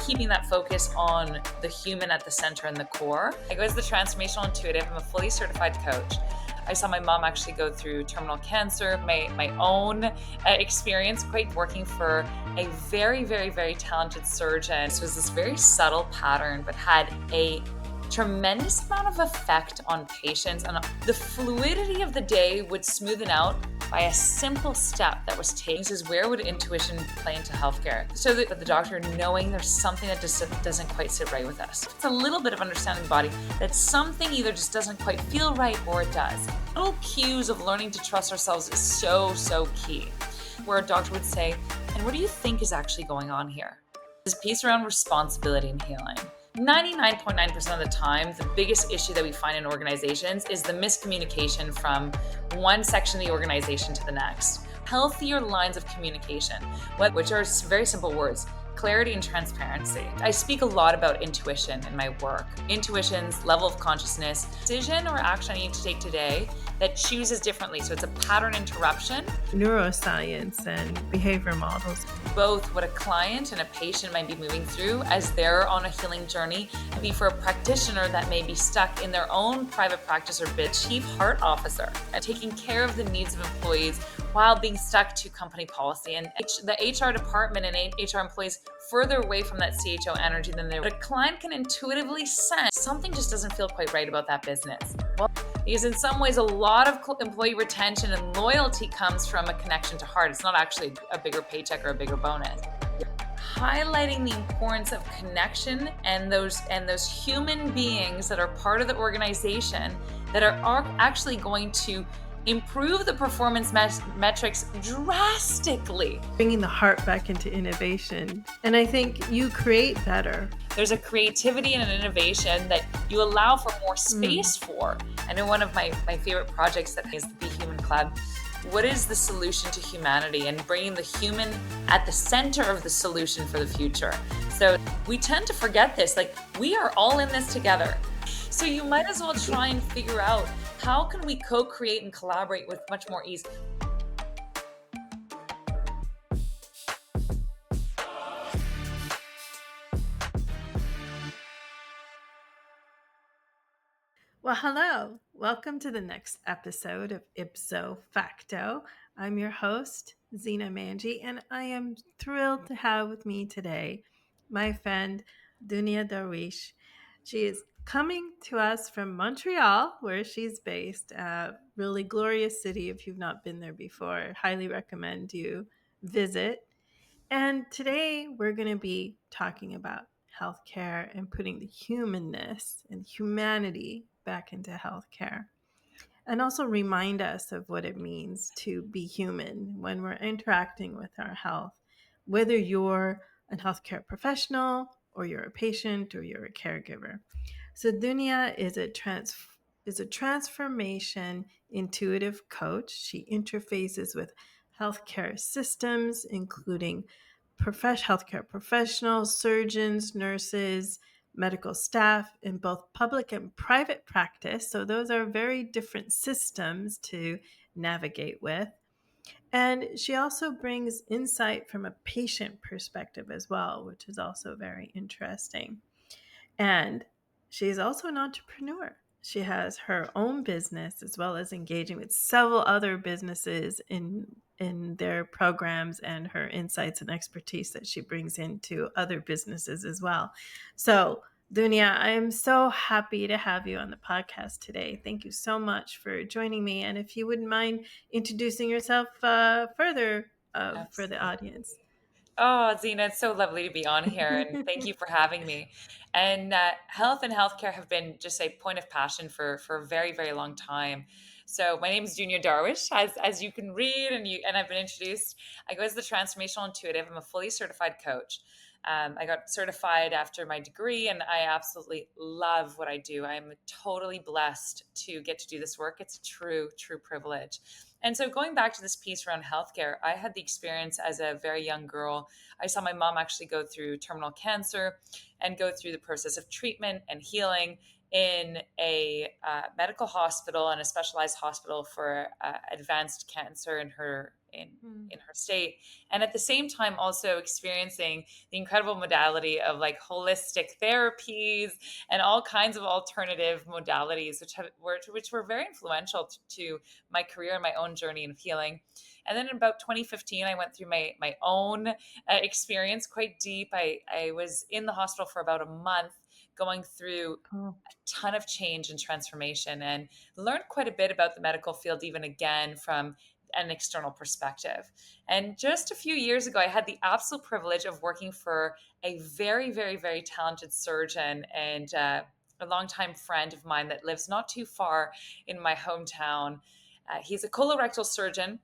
keeping that focus on the human at the center and the core. I go as the transformational intuitive. I'm a fully certified coach. I saw my mom actually go through terminal cancer, my own experience, quite working for a very, very, very talented surgeon. This was this very subtle pattern, but had a tremendous amount of effect on patients, and the fluidity of the day would smoothen out by a simple step that was taken. This is where would intuition play into healthcare? So that the doctor knowing there's something that just doesn't quite sit right with us. It's a little bit of understanding the body that something either just doesn't quite feel right or it does. Little cues of learning to trust ourselves is so key. Where a doctor would say, and what do you think is actually going on here? This piece around responsibility and healing. 99.9% of the time, the biggest issue that we find in organizations is the miscommunication from one section of the organization to the next. Healthier lines of communication, which are very simple words: clarity and transparency. I speak a lot about intuition in my work. Intuition's level of consciousness, decision or action I need to take today that chooses differently. So it's a pattern interruption. Neuroscience and behavior models. Both what a client and a patient might be moving through as they're on a healing journey, and be for a practitioner that may be stuck in their own private practice or be a chief heart officer and taking care of the needs of employees while being stuck to company policy. And the HR department and HR employees further away from that CHO energy than they were. But a client can intuitively sense something just doesn't feel quite right about that business. Well, because in some ways, a lot of employee retention and loyalty comes from a connection to heart. It's not actually a bigger paycheck or a bigger bonus. Highlighting the importance of connection and those human beings that are part of the organization that are actually going to improve the performance metrics drastically. Bringing the heart back into innovation. And I think you create better. There's a creativity and an innovation that you allow for more space for. I know one of my favorite projects that is the Be Human Club. What is the solution to humanity, and bringing the human at the center of the solution for the future? So we tend to forget this, like we are all in this together. So you might as well try and figure out how can we co-create and collaborate with much more ease. Well, hello. Welcome to the next episode of IPZO-facto. I'm your host, Zina Manji, and I am thrilled to have with me today my friend, Dunia Darwiche. She is coming to us from Montreal, where she's based, a really glorious city. If you've not been there before, I highly recommend you visit. And today we're going to be talking about healthcare and putting the humanness and humanity back into healthcare. And also remind us of what it means to be human when we're interacting with our health, whether you're a healthcare professional or you're a patient or you're a caregiver. So Dunia is a transformation intuitive coach. She interfaces with healthcare systems, including healthcare professionals, surgeons, nurses, medical staff in both public and private practice. So those are very different systems to navigate with. And she also brings insight from a patient perspective as well, which is also very interesting. And she is also an entrepreneur. She has her own business as well as engaging with several other businesses in their programs and her insights and expertise that she brings into other businesses as well. So, Dunia, I am so happy to have you on the podcast today. Thank you so much for joining me. And if you wouldn't mind introducing yourself further for the audience. Oh, Zina, it's so lovely to be on here, and thank you for having me. And health and healthcare have been just a point of passion for a very, very long time. So my name is Dunia Darwiche, as you can read, and I've been introduced. I go as the transformational intuitive. I'm a fully certified coach. I got certified after my degree, and I absolutely love what I do. I'm totally blessed to get to do this work. It's a true privilege. And so going back to this piece around healthcare, I had the experience as a very young girl. I saw my mom actually go through terminal cancer and go through the process of treatment and healing in a medical hospital and a specialized hospital for advanced cancer in her Mm. in her state, and at the same time also experiencing the incredible modality of like holistic therapies and all kinds of alternative modalities which were very influential to my career and my own journey of healing. And then in about 2015, I went through my own experience quite deep. I was in the hospital for about a month going through Oh. a ton of change and transformation, and learned quite a bit about the medical field, even again from an external perspective. And just a few years ago, I had the absolute privilege of working for a very, very, very talented surgeon and a longtime friend of mine that lives not too far in my hometown. He's a colorectal surgeon,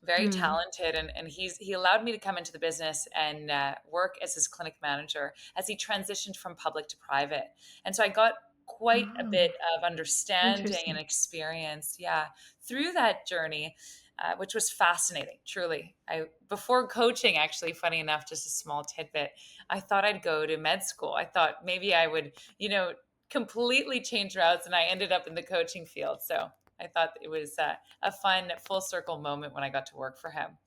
very Mm. talented, and he allowed me to come into the business and work as his clinic manager as he transitioned from public to private. And so I got quite a Oh, bit of understanding and interesting. experience, yeah, through that journey, which was fascinating, truly. I before coaching, actually, funny enough, just a small tidbit, I thought I'd go to med school. I thought maybe I would, completely change routes, and I ended up in the coaching field. So I thought it was a fun full circle moment when I got to work for him.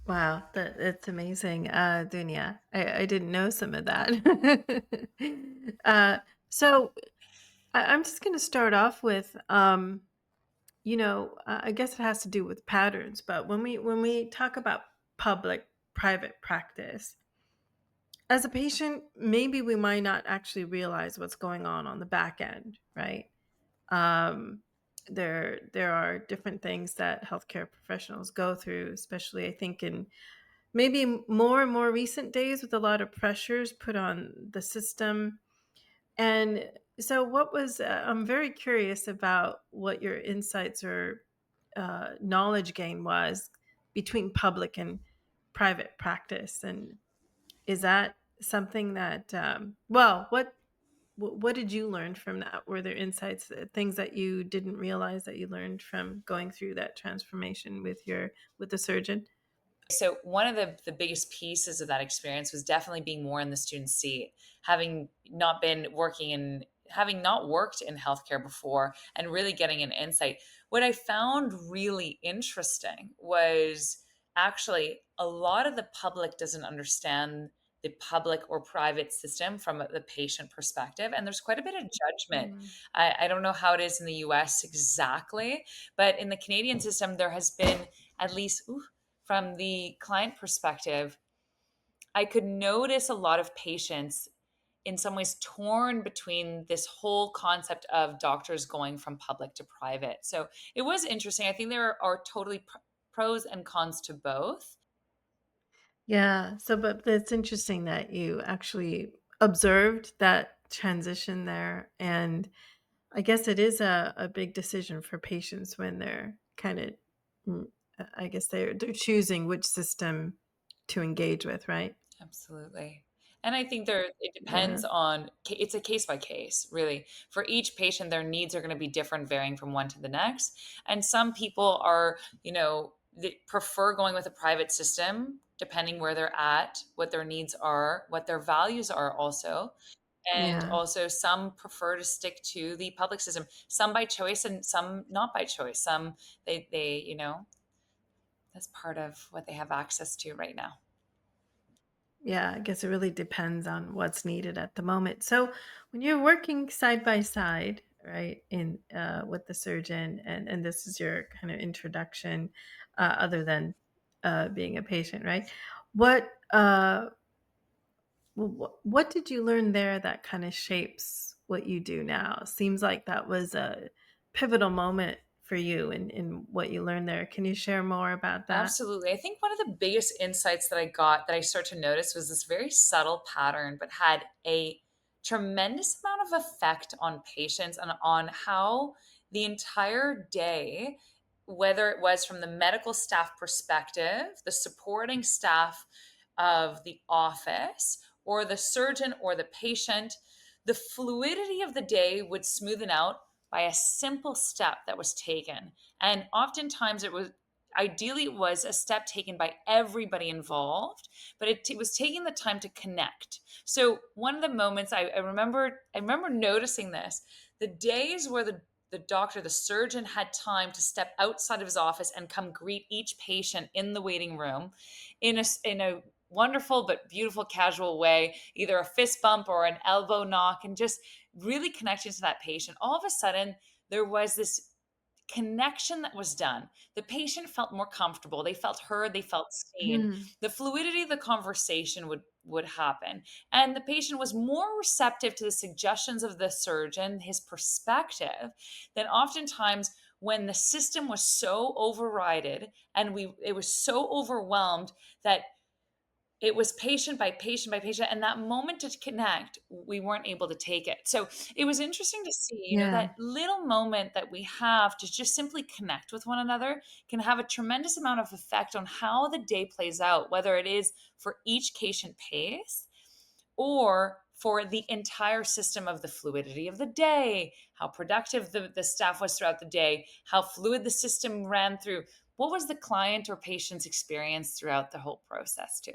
Wow, that's amazing, Dunia. I didn't know some of that. uh, so I'm just going to start off with, I guess it has to do with patterns. But when we talk about public-private practice, as a patient, maybe we might not actually realize what's going on the back end, right? Um, there are different things that healthcare professionals go through, especially I think in maybe more and more recent days with a lot of pressures put on the system. And so, I'm very curious about what your insights or knowledge gain was between public and private practice. And is that something that, what did you learn from that? Were there insights, things that you didn't realize that you learned from going through that transformation with the surgeon? So one of the biggest pieces of that experience was definitely being more in the student seat, having not worked in healthcare before and really getting an insight. What I found really interesting was actually a lot of the public doesn't understand the public or private system from the patient perspective. And there's quite a bit of judgment. Mm. I don't know how it is in the US exactly, but in the Canadian system, there has been at least from the client perspective, I could notice a lot of patients in some ways torn between this whole concept of doctors going from public to private. So it was interesting. I think there are totally pros and cons to both. Yeah. So, but it's interesting that you actually observed that transition there. And I guess it is a big decision for patients when they're kind of, I guess they're choosing which system to engage with, right? Absolutely. And I think it Yeah. depends on, it's a case by case, really. For each patient, their needs are going to be different, varying from one to the next. And some people are, they prefer going with a private system, depending where they're at, what their needs are, what their values are, also. And Yeah. also, some prefer to stick to the public system, some by choice and some not by choice. Some, that's part of what they have access to right now. Yeah, I guess it really depends on what's needed at the moment. So, when you're working side by side, right, in with the surgeon, and this is your kind of introduction, other than being a patient, right? What what did you learn there that kind of shapes what you do now? Seems like that was a pivotal moment for you in what you learned there. Can you share more about that? Absolutely. I think one of the biggest insights that I got that I start to notice was this very subtle pattern, but had a tremendous amount of effect on patients and on how the entire day, whether it was from the medical staff perspective, the supporting staff of the office, or the surgeon or the patient, the fluidity of the day would smoothen out by a simple step that was taken. And oftentimes ideally it was a step taken by everybody involved, but it was taking the time to connect. So one of the moments I remember noticing this, the days where the doctor, the surgeon had time to step outside of his office and come greet each patient in the waiting room in a wonderful but beautiful casual way, either a fist bump or an elbow knock, and just really connecting to that patient. All of a sudden, there was this connection that was done. The patient felt more comfortable. They felt heard, they felt seen. Hmm. The fluidity of the conversation would happen. And the patient was more receptive to the suggestions of the surgeon, his perspective, than oftentimes when the system was so overrided and we it was so overwhelmed that it was patient by patient by patient, and that moment to connect, we weren't able to take it. So it was interesting to see, Yeah. that little moment that we have to just simply connect with one another can have a tremendous amount of effect on how the day plays out, whether it is for each patient pace or for the entire system of the fluidity of the day, how productive the staff was throughout the day, how fluid the system ran through. What was the client or patient's experience throughout the whole process, too?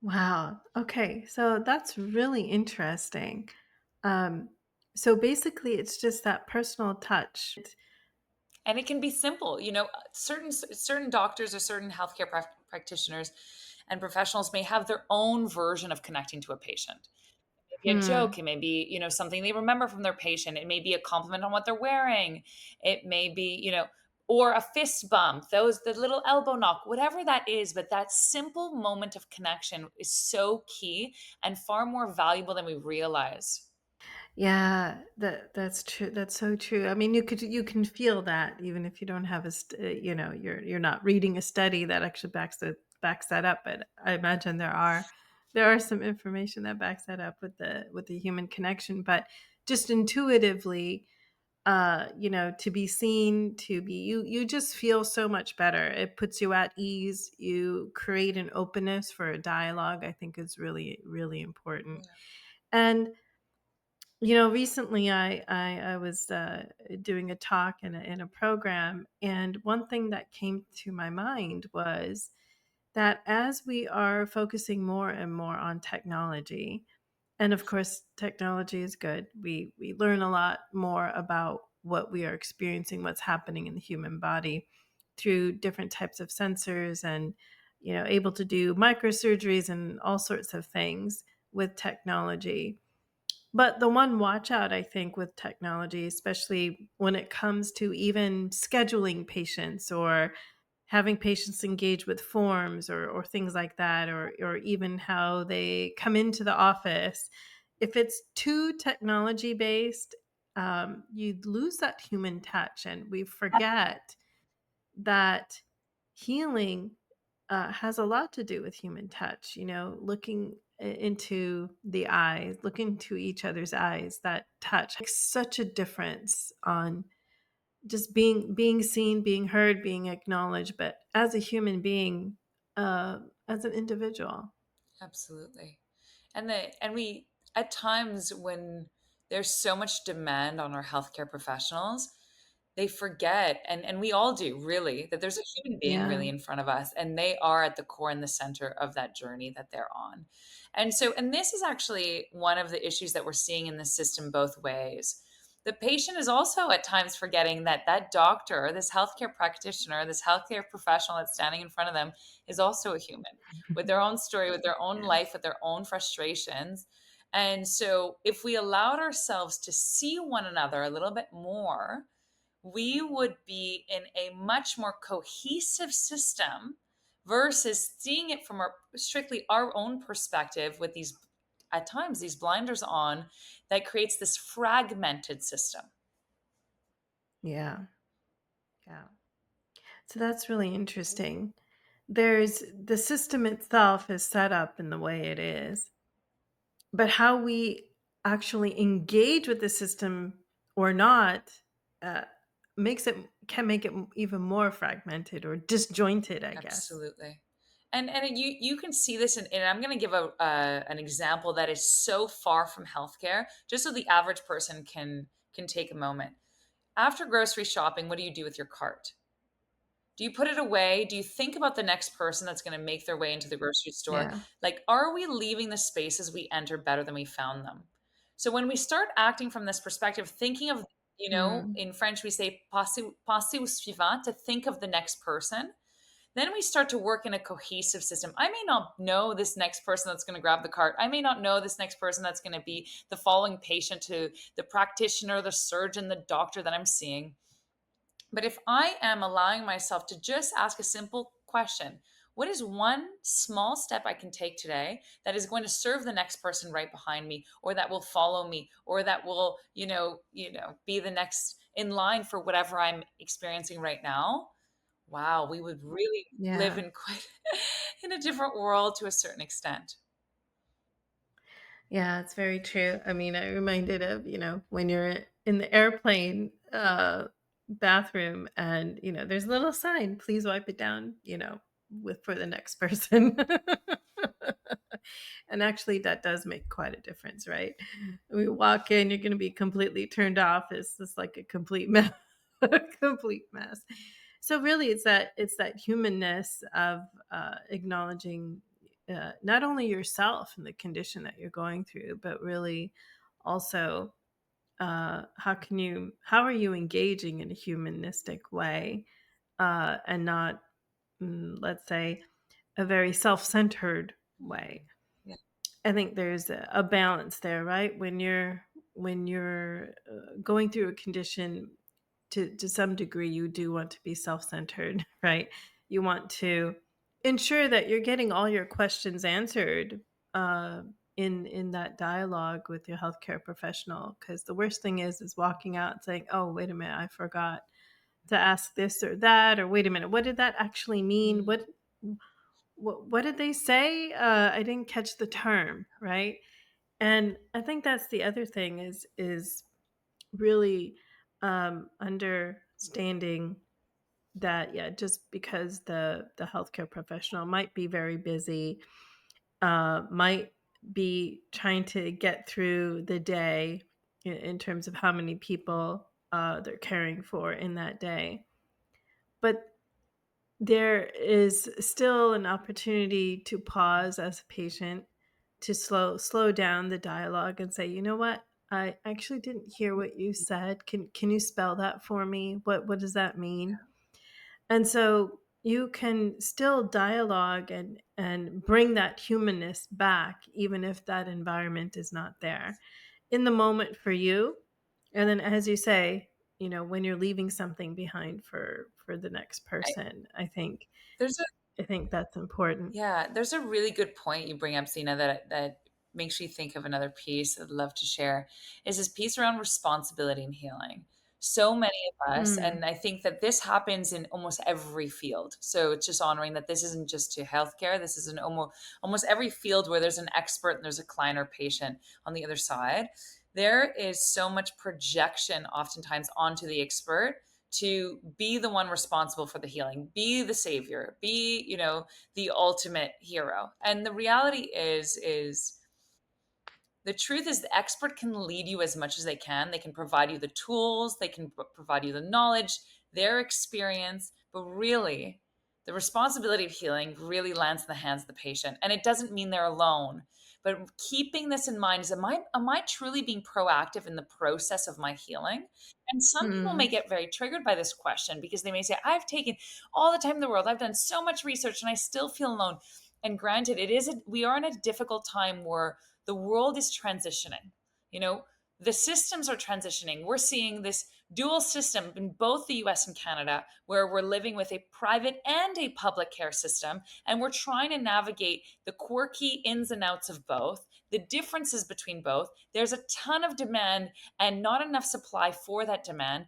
Wow. Okay. So that's really interesting. Um, so basically, it's just that personal touch. And it can be simple. Certain doctors or certain healthcare practitioners and professionals may have their own version of connecting to a patient. It may be a Hmm. joke, it may be, something they remember from their patient, it may be a compliment on what they're wearing, it may be, or a fist bump, those the little elbow knock, whatever that is. But that simple moment of connection is so key and far more valuable than we realize. Yeah, that's true. That's so true. I mean, you can feel that even if you don't have you're not reading a study that actually backs that up. But I imagine there are some information that backs that up with the human connection. But just intuitively, to be seen, you just feel so much better. It puts you at ease. You create an openness for a dialogue. I think is really really important. Yeah. And recently I was doing a talk in a program, and one thing that came to my mind was that as we are focusing more and more on technology, and of course technology is good, we learn a lot more about what we are experiencing, what's happening in the human body through different types of sensors, and able to do microsurgeries and all sorts of things with technology. But the one watch out, I think, with technology, especially when it comes to even scheduling patients or having patients engage with forms or things like that, or even how they come into the office, if it's too technology based, you lose that human touch, and we forget that healing has a lot to do with human touch, looking into the eyes, looking into each other's eyes. That touch makes such a difference on just being seen, being heard, being acknowledged, but as a human being, as an individual. Absolutely. And we at times when there's so much demand on our healthcare professionals, they forget, and we all do really, that there's a human being Yeah. really in front of us, and they are at the core and the center of that journey that they're on. And this is actually one of the issues that we're seeing in the system both ways. The patient is also at times forgetting that that doctor, this healthcare practitioner, this healthcare professional that's standing in front of them is also a human with their own story, with their own Yeah. life, with their own frustrations. And so, if we allowed ourselves to see one another a little bit more, we would be in a much more cohesive system versus seeing it from strictly our own perspective with these, at times, these blinders on that creates this fragmented system. Yeah. Yeah. So that's really interesting. There's the system itself is set up in the way it is, but how we actually engage with the system or not uh, can make it even more fragmented or disjointed, I guess. Absolutely. And you can see this, and I'm going to give an example that is so far from healthcare, just so the average person can take a moment. After grocery shopping, what do you do with your cart? Do you put it away? Do you think about the next person that's going to make their way into the grocery store? Yeah. Like, are we leaving the spaces we enter better than we found them? So when we start acting from this perspective, thinking of, Mm. in French we say penser au suivant, to think of the next person, then we start to work in a cohesive system. I may not know this next person that's going to grab the cart. I may not know this next person that's going to be the following patient to the practitioner, the surgeon, the doctor that I'm seeing. But if I am allowing myself to just ask a simple question, what is one small step I can take today that is going to serve the next person right behind me, or that will follow me, or that will, be the next in line for whatever I'm experiencing right now? Wow, we would really live Yeah. in quite in a different world to a certain extent. Yeah, it's very true. I mean, I reminded of, when you're in the airplane bathroom and, there's a little sign, please wipe it down, with for the next person. And actually that does make quite a difference, right? We walk in, you're going to be completely turned off. It's just like a complete mess, a complete mess. So really it's that humanness of acknowledging not only yourself and the condition that you're going through, but really also how are you engaging in a humanistic way and not let's say a very self-centered way. Yeah. I think there's a balance there, right? When you're going through a condition, to some degree, you do want to be self-centered, right? You want to ensure that you're getting all your questions answered uh, in that dialogue with your healthcare professional. Because the worst thing is walking out and saying, "Oh, wait a minute, I forgot to ask this or that," or "Wait a minute, what did that actually mean? Mm, What did they say? I didn't catch the term, right?" And I think that's the other thing is really understanding that, yeah, just because the healthcare professional might be very busy, might be trying to get through the day in terms of how many people they're caring for in that day, but there is still an opportunity to pause as a patient, to slow down the dialogue and say, "You know what? I actually didn't hear what you said. Can you spell that for me? What does that mean?" And so you can still dialogue and bring that humanness back even if that environment is not there in the moment for you. And then as you say, when you're leaving something behind for the next I, person, there's a I think that's important. Yeah, there's a really good point you bring up, Zena, that makes me think of another piece I'd love to share. Is this piece around responsibility and healing? So many of us, Mm, and I think that this happens in almost every field. So it's just honoring that this isn't just to healthcare. This is in almost every field where there's an expert and there's a client or patient on the other side. There is so much projection oftentimes onto the expert to be the one responsible for the healing, be the savior, be, the ultimate hero. And the reality is the truth is the expert can lead you as much as they can. They can provide you the tools, they can provide you the knowledge, their experience, but really the responsibility of healing really lands in the hands of the patient. And it doesn't mean they're alone. But keeping this in mind is, am I truly being proactive in the process of my healing? And some people may mm, get very triggered by this question because they may say, I've taken all the time in the world, I've done so much research and I still feel alone. And granted, we are in a difficult time where the world is transitioning. You know, the systems are transitioning. We're seeing this dual system in both the US and Canada, where we're living with a private and a public care system. And we're trying to navigate the quirky ins and outs of both, the differences between both. There's a ton of demand and not enough supply for that demand.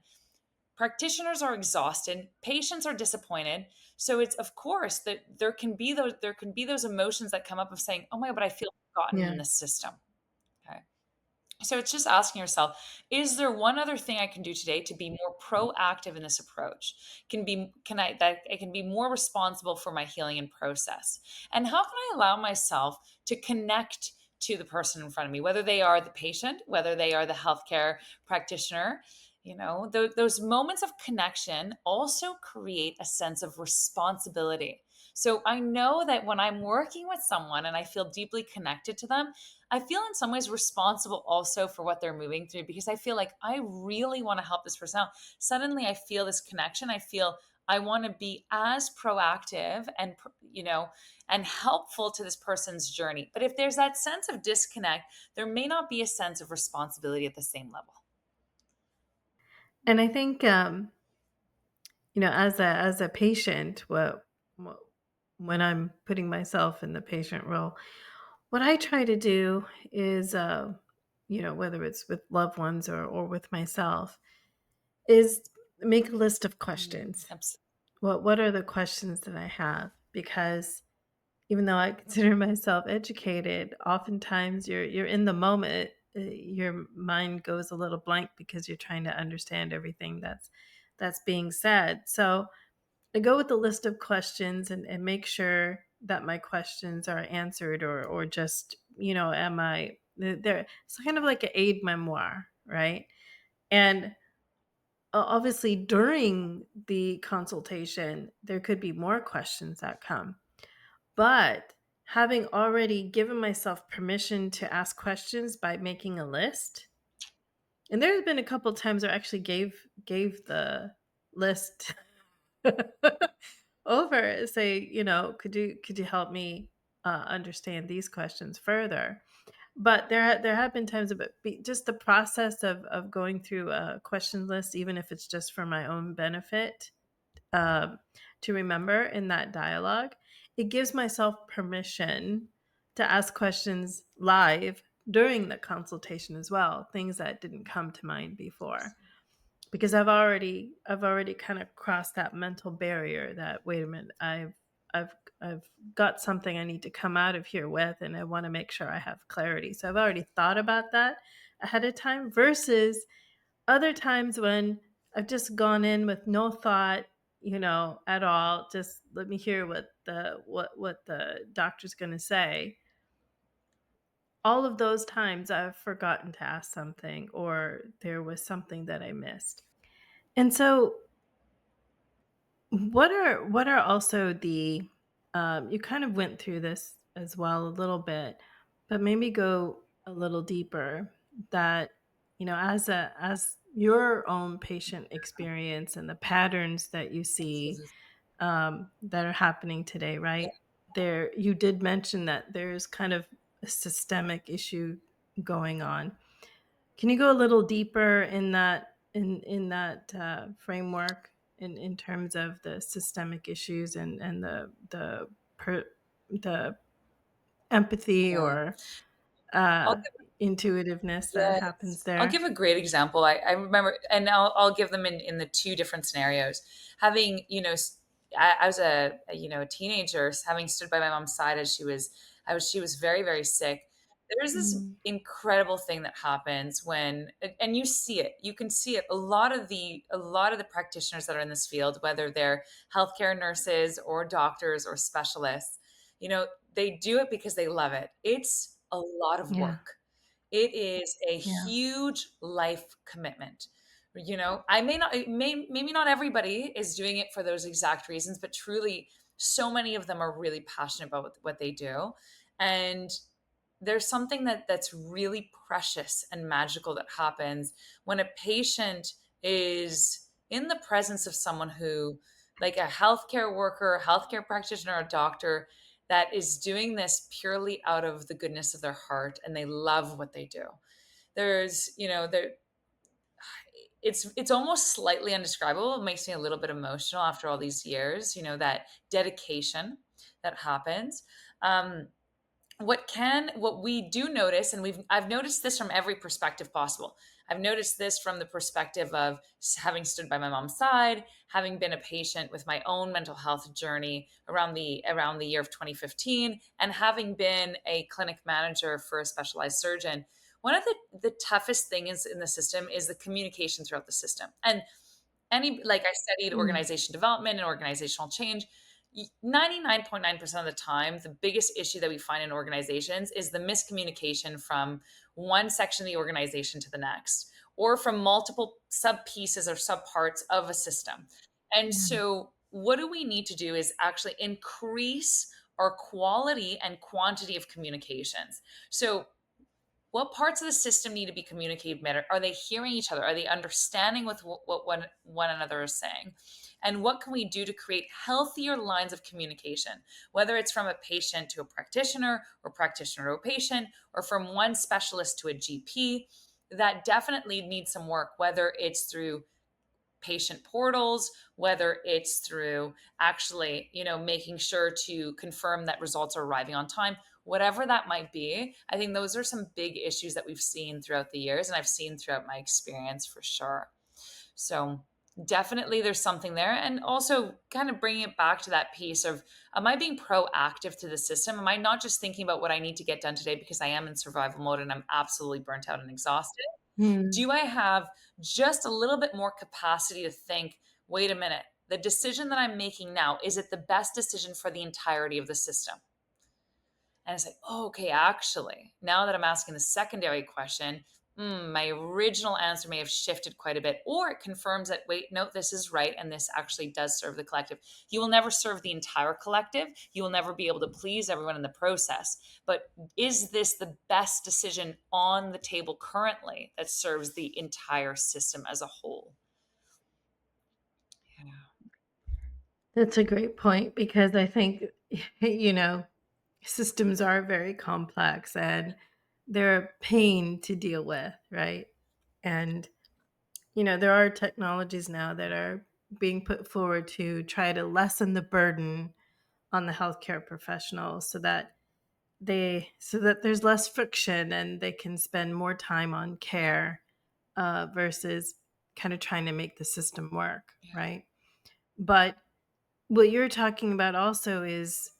Practitioners are exhausted, patients are disappointed. So it's, of course, that there can be those emotions that come up of saying, oh my God, but I feel forgotten in yeah. this system. Okay. So it's just asking yourself, is there one other thing I can do today to be more proactive in this approach? Can I can be more responsible for my healing and process? And how can I allow myself to connect to the person in front of me, whether they are the patient, whether they are the healthcare practitioner? Those moments of connection also create a sense of responsibility. So I know that when I'm working with someone and I feel deeply connected to them, I feel in some ways responsible also for what they're moving through, because I feel like I really want to help this person out. Suddenly I feel this connection. I feel I want to be as proactive and, and helpful to this person's journey. But if there's that sense of disconnect, there may not be a sense of responsibility at the same level. And I think, as a patient, what when I'm putting myself in the patient role, what I try to do is, whether it's with loved ones or with myself, is make a list of questions. Absolutely. What are the questions that I have? Because even though I consider myself educated, oftentimes you're in the moment. Your mind goes a little blank because you're trying to understand everything that's being said. So I go with the list of questions and make sure that my questions are answered, or just, am I there? It's kind of like an aid memoir, right? And obviously during the consultation, there could be more questions that come. But having already given myself permission to ask questions by making a list, and there's been a couple times where I actually gave the list over, say, could you help me understand these questions further? But there have been times of just the process of going through a question list, even if it's just for my own benefit, um, to remember in that dialogue, it gives myself permission to ask questions live during the consultation as well, things that didn't come to mind before. Because I've already kind of crossed that mental barrier that, wait a minute, I've I've got something I need to come out of here with, and I want to make sure I have clarity. So I've already thought about that ahead of time, versus other times when I've just gone in with no thought, at all. Just let me hear what the doctor's going to say. All of those times I've forgotten to ask something, or there was something that I missed. And so, what are also the you kind of went through this as well a little bit, but maybe go a little deeper, that, as your own patient experience and the patterns that you see, Absolutely. that are happening today, right? There, you did mention that there's kind of a systemic issue going on. Can you go a little deeper in that framework, in terms of the systemic issues, and the empathy, Yeah. or I'll uh, give, intuitiveness that happens yes. I'll there? give a great example. I remember, and I'll give them in the two different scenarios. Having, I was a teenager, having stood by my mom's side as she was very, very sick. There's this Mm, incredible thing that happens when, and you see it, you can see it. A lot of the practitioners that are in this field, whether they're healthcare nurses or doctors or specialists, they do it because they love it. It's a lot of yeah, work. It is a yeah, huge life commitment. I may not, maybe not everybody is doing it for those exact reasons, but truly, so many of them are really passionate about what they do. And there's something that's really precious and magical that happens when a patient is in the presence of someone who, like a healthcare worker, a healthcare practitioner, a doctor, that is doing this purely out of the goodness of their heart and they love what they do. There's, there it's almost slightly indescribable. It makes me a little bit emotional after all these years, that dedication that happens. Um, what we do notice, and I've noticed this from every perspective possible. I've noticed this from the perspective of having stood by my mom's side, having been a patient with my own mental health journey around the year of 2015, and having been a clinic manager for a specialized surgeon. One of the toughest things in the system is the communication throughout the system. And like I studied mm, organization development and organizational change. 99.9% of the time, the biggest issue that we find in organizations is the miscommunication from one section of the organization to the next, or from multiple sub pieces or sub parts of a system. And yeah, so what do we need to do is actually increase our quality and quantity of communications. So what parts of the system need to be communicated better? Are they hearing each other? Are they understanding with what one another is saying? And what can we do to create healthier lines of communication, whether it's from a patient to a practitioner or practitioner to a patient, or from one specialist to a GP? That definitely needs some work, whether it's through patient portals, whether it's through actually, making sure to confirm that results are arriving on time, whatever that might be. I think those are some big issues that we've seen throughout the years and I've seen throughout my experience for sure. So definitely there's something there. And also kind of bringing it back to that piece of, am I being proactive to the system? Am I not just thinking about what I need to get done today because I am in survival mode and I'm absolutely burnt out and exhausted? Hmm. Do I have just a little bit more capacity to think, wait a minute, the decision that I'm making now, is it the best decision for the entirety of the system? And it's like, oh, okay, actually, now that I'm asking the secondary question, my original answer may have shifted quite a bit, or it confirms that, wait, no, this is right. And this actually does serve the collective. You will never serve the entire collective. You will never be able to please everyone in the process. But is this the best decision on the table currently that serves the entire system as a whole? Yeah. That's a great point because I think, you know, systems are very complex and they're a pain to deal with, right? And, there are technologies now that are being put forward to try to lessen the burden on the healthcare professionals so that there's less friction and they can spend more time on care versus kind of trying to make the system work, Yeah. right? But what you're talking about also is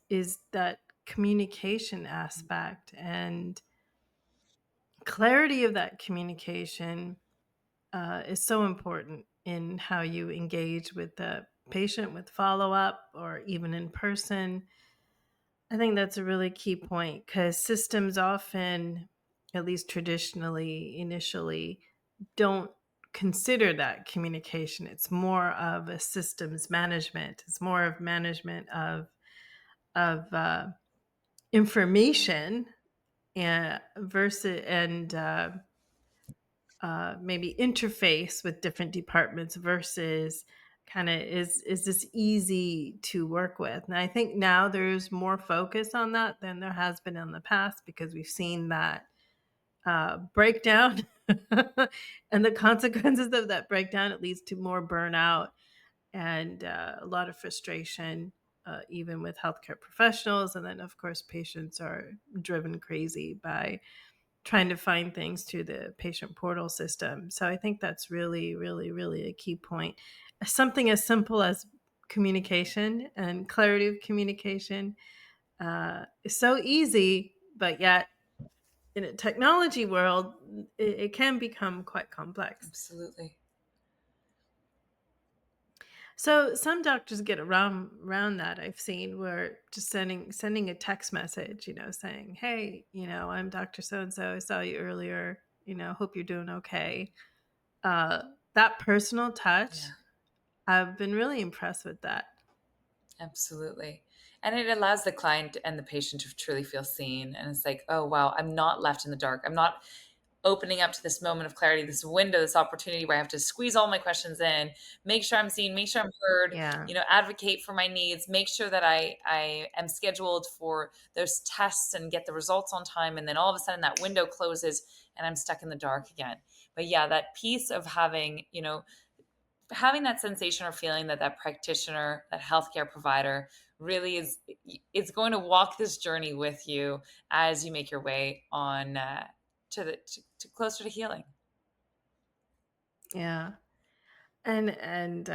that communication aspect and clarity of that communication is so important in how you engage with the patient with follow up or even in person. I think that's a really key point because systems often, at least traditionally, initially, don't consider that communication. It's more of a systems management. It's more of management of information and versus and maybe interface with different departments versus kind of is this easy to work with. And I think now there's more focus on that than there has been in the past because we've seen that breakdown and the consequences of that breakdown. It leads to more burnout and a lot of frustration, even with healthcare professionals. And then, of course, patients are driven crazy by trying to find things through the patient portal system. So I think that's really, really, really a key point. Something as simple as communication and clarity of communication is so easy, but yet in a technology world, it can become quite complex. Absolutely. So some doctors get around that. I've seen where just sending a text message, saying, "Hey, I'm Doctor So and So. I saw you earlier. Hope you're doing okay." That personal touch, Yeah. I've been really impressed with that. Absolutely. And it allows the client and the patient to truly feel seen. And it's like, oh, wow, I'm not left in the dark. I'm not opening up to this moment of clarity, this window, this opportunity where I have to squeeze all my questions in, make sure I'm seen, make sure I'm heard, Yeah, advocate for my needs, make sure that I am scheduled for those tests and get the results on time. And then all of a sudden that window closes and I'm stuck in the dark again. But yeah, that piece of having that sensation or feeling that that practitioner, that healthcare provider really is going to walk this journey with you as you make your way on to closer to healing. yeah. And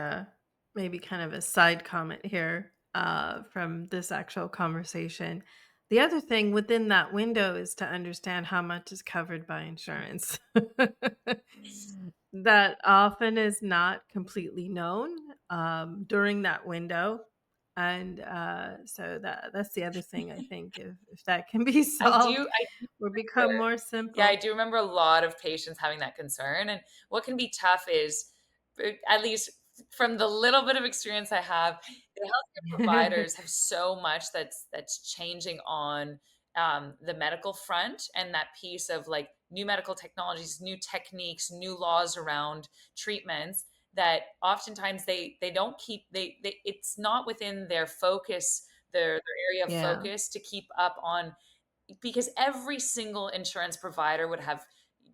maybe kind of a side comment here from this actual conversation. The other thing within that window is to understand how much is covered by insurance. That often is not completely known during that window. And so that's the other thing I think if that can be solved I do or become remember, more yeah, I simple. do remember a lot of patients having that concern. And what can be tough is, at least from the little bit of experience I have, the healthcare providers have so much that's changing on the medical front, and that piece of like new medical technologies, new techniques, new laws around treatments that oftentimes they don't keep they it's not within their focus, their area of Yeah. focus to keep up on, because every single insurance provider would have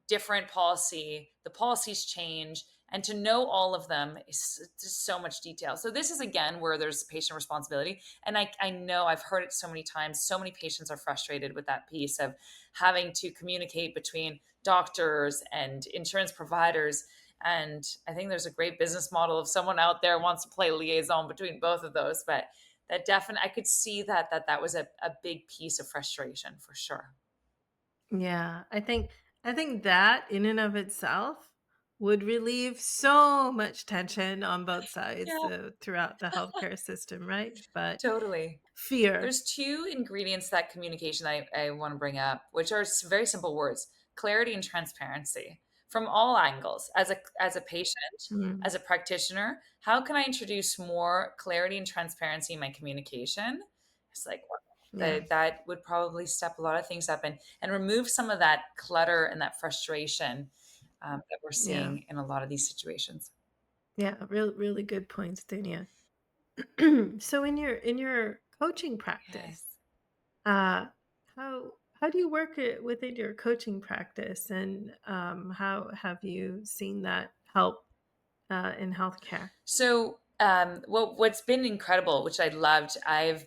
different policy, the policies change, and to know all of them is just so much detail. So this is again where there's patient responsibility, and I know I've heard it so many times. So many patients are frustrated with that piece of having to communicate between doctors and insurance providers. And I think there's a great business model if someone out there wants to play liaison between both of those. But that definitely, I could see that was a big piece of frustration for sure. Yeah, I think that in and of itself would relieve so much tension on both sides, Yeah, throughout the healthcare system, right? But totally. fear. There's two ingredients to that communication I want to bring up, which are very simple words: clarity and transparency from all angles. As a patient, Mm, as a practitioner, how can I introduce more clarity and transparency in my communication? It's like, wow, yeah, that would probably step a lot of things up and remove some of that clutter and that frustration that we're yeah, seeing in a lot of these situations. yeah. Really good points, Dunia. So in your coaching practice, Yes. uh, how do you work it within your coaching practice, and how have you seen that help in healthcare? So, what's been incredible, which I loved, I've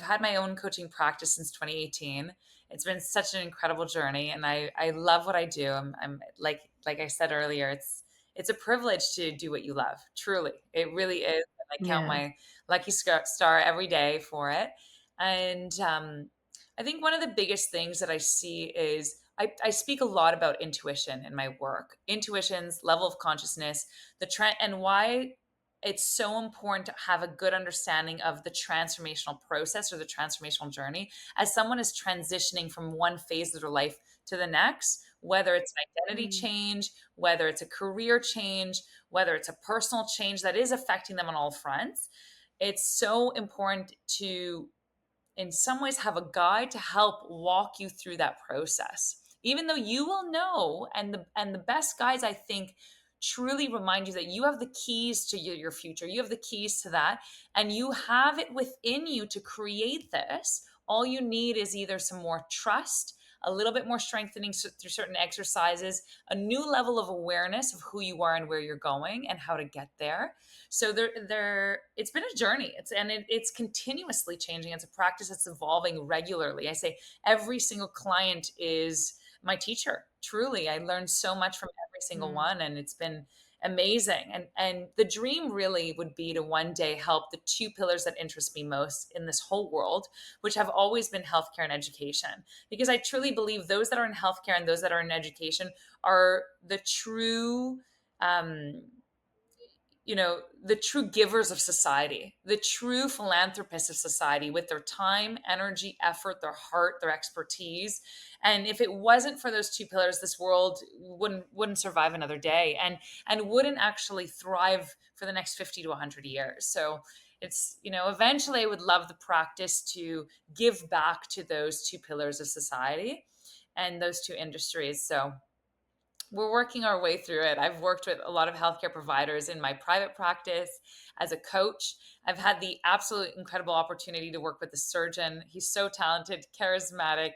had my own coaching practice since 2018. It's been such an incredible journey, and I love what I do. I'm like I said earlier, it's a privilege to do what you love. Truly, it really is. And I count Yes. my lucky star every day for it. And I think one of the biggest things that I see is I speak a lot about intuition in my work, intuition's level of consciousness, the trend, and why it's so important to have a good understanding of the transformational process or the transformational journey as someone is transitioning from one phase of their life to the next, whether it's an identity Mm, change, whether it's a career change, whether it's a personal change that is affecting them on all fronts. It's so important to, in some ways, have a guide to help walk you through that process, even though you will know, and the best guides, I think, truly remind you that you have the keys to your future, you have the keys to that, and you have it within you to create this. All you need is either some more trust, a little bit more strengthening through certain exercises, a new level of awareness of who you are and where you're going and how to get there. So it's been a journey. It's continuously changing. It's a practice that's evolving regularly. I say every single client is my teacher. Truly, I learned so much from every single mm, one, and it's been amazing. And the dream really would be to one day help the two pillars that interest me most in this whole world, which have always been healthcare and education. Because I truly believe those that are in healthcare and those that are in education are the true um, the true givers of society, the true philanthropists of society, with their time, energy, effort, their heart, their expertise. And if it wasn't for those two pillars, this world wouldn't survive another day, and wouldn't actually thrive for the next 50 to 100 years. So it's, eventually I would love the practice to give back to those two pillars of society and those two industries. So we're working our way through it. I've worked with a lot of healthcare providers in my private practice as a coach. I've had the absolute incredible opportunity to work with a surgeon. He's so talented, charismatic,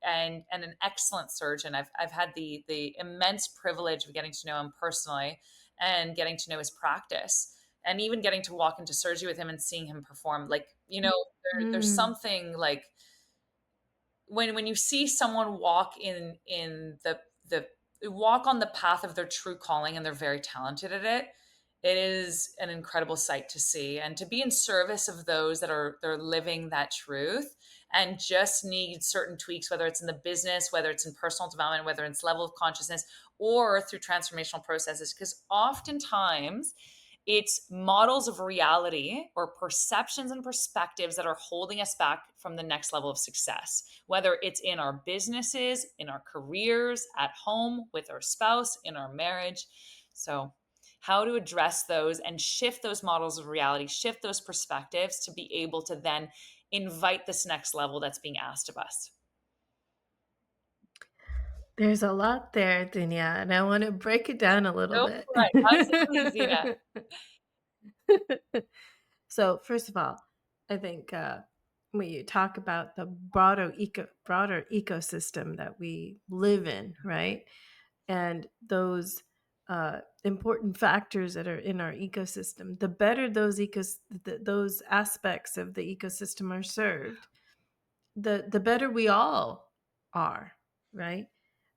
and an excellent surgeon. I've had the immense privilege of getting to know him personally and getting to know his practice, and even getting to walk into surgery with him and seeing him perform. Like, there's mm, something like when you see someone walk in the walk on the path of their true calling, and they're very talented at it, it is an incredible sight to see, and to be in service of those that are they're living that truth and just need certain tweaks, whether it's in the business, whether it's in personal development, whether it's level of consciousness, or through transformational processes. Because oftentimes it's models of reality or perceptions and perspectives that are holding us back from the next level of success, whether it's in our businesses, in our careers, at home, with our spouse, in our marriage. So, how to address those and shift those models of reality, shift those perspectives to be able to then invite this next level that's being asked of us. There's a lot there, Dunya, and I want to break it down a little Go bit. for it. Absolutely, Zena. So, first of all, I think when you talk about the broader ecosystem that we live in, right, and those important factors that are in our ecosystem, the better those aspects of the ecosystem are served, the better we all are, right?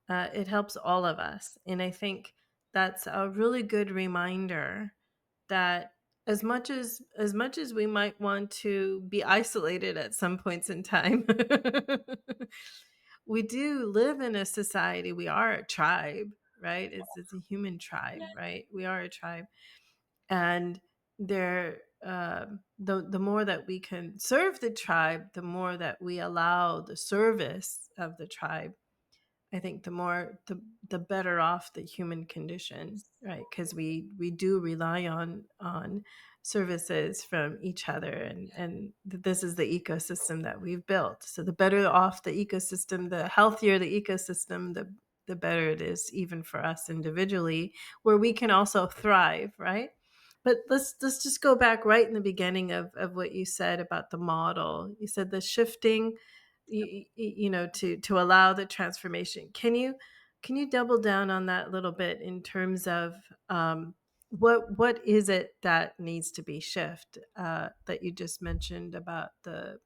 It helps all of us, and I think that's a really good reminder that as much as we might want to be isolated at some points in time, we do live in a society. We are a tribe, right? It's a human tribe, right? We are a tribe, and there the more that we can serve the tribe, the more that we allow the service of the tribe, I think the better off the human condition, right? Because we do rely on services from each other, and this is the ecosystem that we've built. So the better off the ecosystem, the healthier the ecosystem, the better it is even for us individually, where we can also thrive, right? But let's just go back right in the beginning of what you said about the model. You said the shifting, to allow the transformation. Can you double down on that a little bit in terms of what is it that needs to be shift, that you just mentioned about the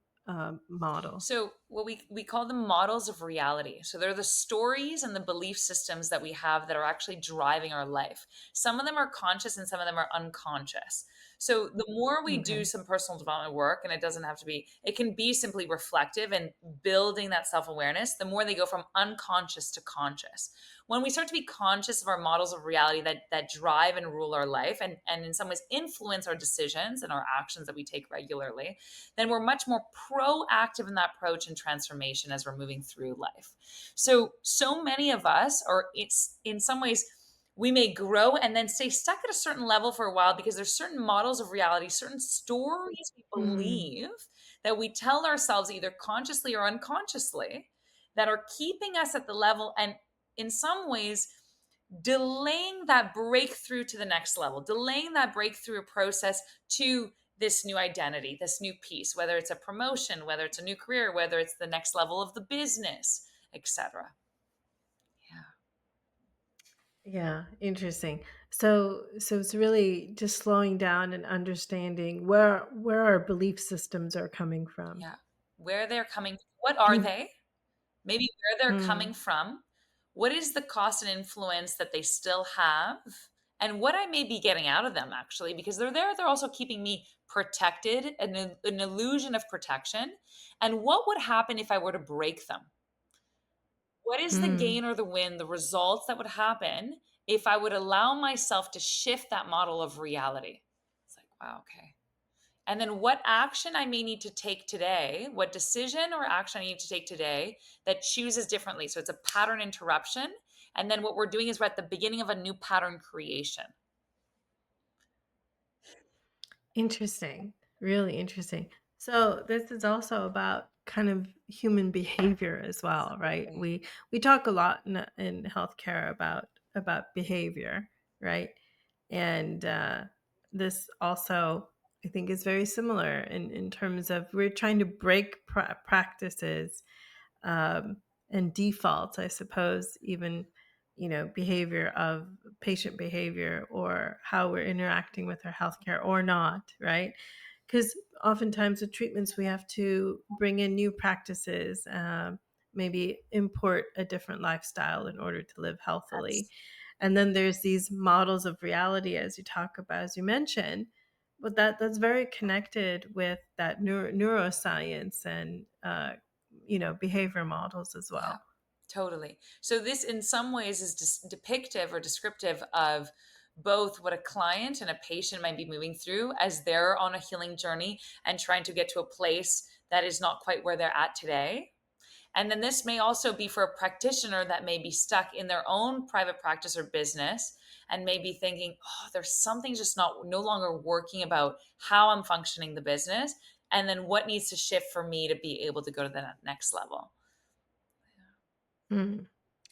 model? So what we call them models of reality. So they're the stories and the belief systems that we have that are actually driving our life. Some of them are conscious and some of them are unconscious. So the more we do Okay. some personal development work, and it doesn't have to be, it can be simply reflective and building that self-awareness, the more they go from unconscious to conscious. When we start to be conscious of our models of reality that drive and rule our life and in some ways influence our decisions and our actions that we take regularly, then we're much more proactive in that approach and transformation as we're moving through life. So many of us are, it's in some ways, we may grow and then stay stuck at a certain level for a while because there's certain models of reality, certain stories we Mm, believe that we tell ourselves either consciously or unconsciously that are keeping us at the level and in some ways delaying that breakthrough to the next level, delaying that breakthrough process to this new identity, this new piece, whether it's a promotion, whether it's a new career, whether it's the next level of the business, etc. Yeah. yeah, interesting. So it's really just slowing down and understanding where our belief systems are coming from. Yeah. Where they're coming, what are And they? Maybe where they're coming mm, from. What is the cost and influence that they still have? And what I may be getting out of them actually, because they're there, they're also keeping me protected, an illusion of protection. And what would happen if I were to break them? What is the mm. gain or the win, the results that would happen if I would allow myself to shift that model of reality? It's like, wow, okay. And then what action I may need to take today, what decision or action I need to take today that chooses differently. So it's a pattern interruption. And then what we're doing is we're at the beginning of a new pattern creation. Interesting. Really interesting. So this is also about kind of human behavior as well, right? Absolutely. We talk a lot in healthcare about behavior, right? And this also, I think, is very similar in terms of we're trying to break practices, um, and defaults, I suppose, even behavior of patient behavior or how we're interacting with our healthcare or not, right? Because oftentimes with treatments, we have to bring in new practices, maybe import a different lifestyle in order to live healthily. Yes. And then there's these models of reality, as you talk about, as you mentioned, but that's very connected with that neuroscience and behavior models as Yeah, well. totally. So this in some ways is depictive or descriptive of both what a client and a patient might be moving through as they're on a healing journey and trying to get to a place that is not quite where they're at today. And then this may also be for a practitioner that may be stuck in their own private practice or business and may be thinking, oh, there's something just not no longer working about how I'm functioning the business. And then what needs to shift for me to be able to go to the next level. Mm,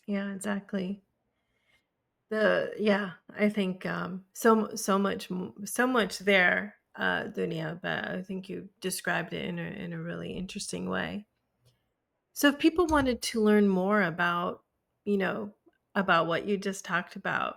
yeah, exactly. I think so much there, Dunia, but I think you described it in a really interesting way. So if people wanted to learn more about, you know, about what you just talked about,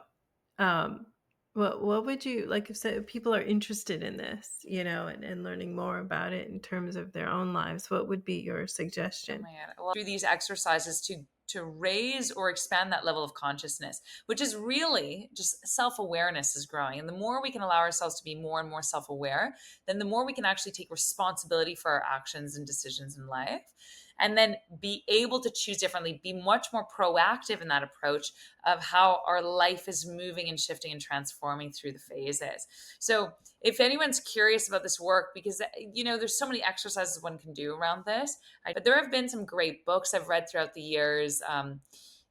um, what would you like if people are interested in this, and learning more about it in terms of their own lives, what would be your Oh suggestion? my God. Well, through these exercises to raise or expand that level of consciousness, which is really just self-awareness is growing. And the more we can allow ourselves to be more and more self-aware, then the more we can actually take responsibility for our actions and decisions in life. And then be able to choose differently, be much more proactive in that approach of how our life is moving and shifting and transforming through the phases. So, if anyone's curious about this work, because there's so many exercises one can do around this, but there have been some great books I've read throughout the years.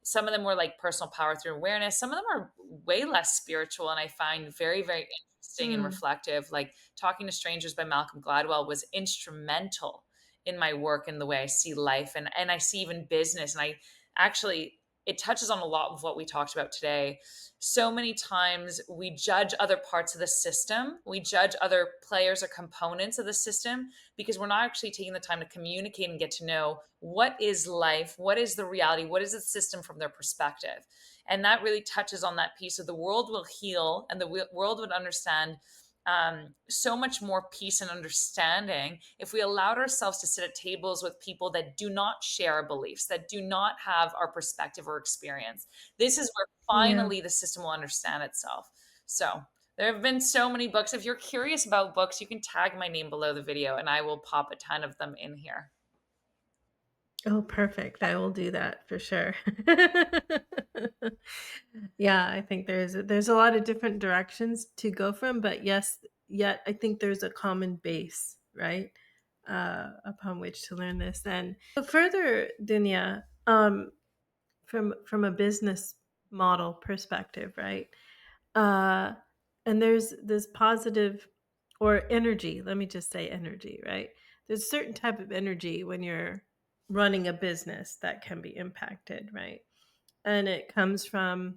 Some of them were like personal power through awareness. Some of them are way less spiritual, and I find very, very interesting and Mm, reflective. Like Talking to Strangers by Malcolm Gladwell was instrumental in my work and the way I see life, and I see even business. And I actually it touches on a lot of what we talked about today. So many times we judge other parts of the system, we judge other players or components of the system because we're not actually taking the time to communicate and get to know what is life, what is the reality, what is the system from their perspective. And that really touches on that piece of the world will heal and the world would understand so much more peace and understanding if we allowed ourselves to sit at tables with people that do not share our beliefs, that do not have our perspective or experience. This is where yeah. finally the system will understand itself. So there have been so many books. If you're curious about books, you can tag my name below the video and I will pop a ton of them in here. Oh, perfect. I will do that for sure. Yeah, I think there's a lot of different directions to go from, but yes, yet I think there's a common base, right? Upon which to learn this. And so further, Dunya, from a business model perspective, right? Uh, and there's this positive or energy. Let me just say energy, right? There's a certain type of energy when you're running a business that can be impacted, right? And it comes from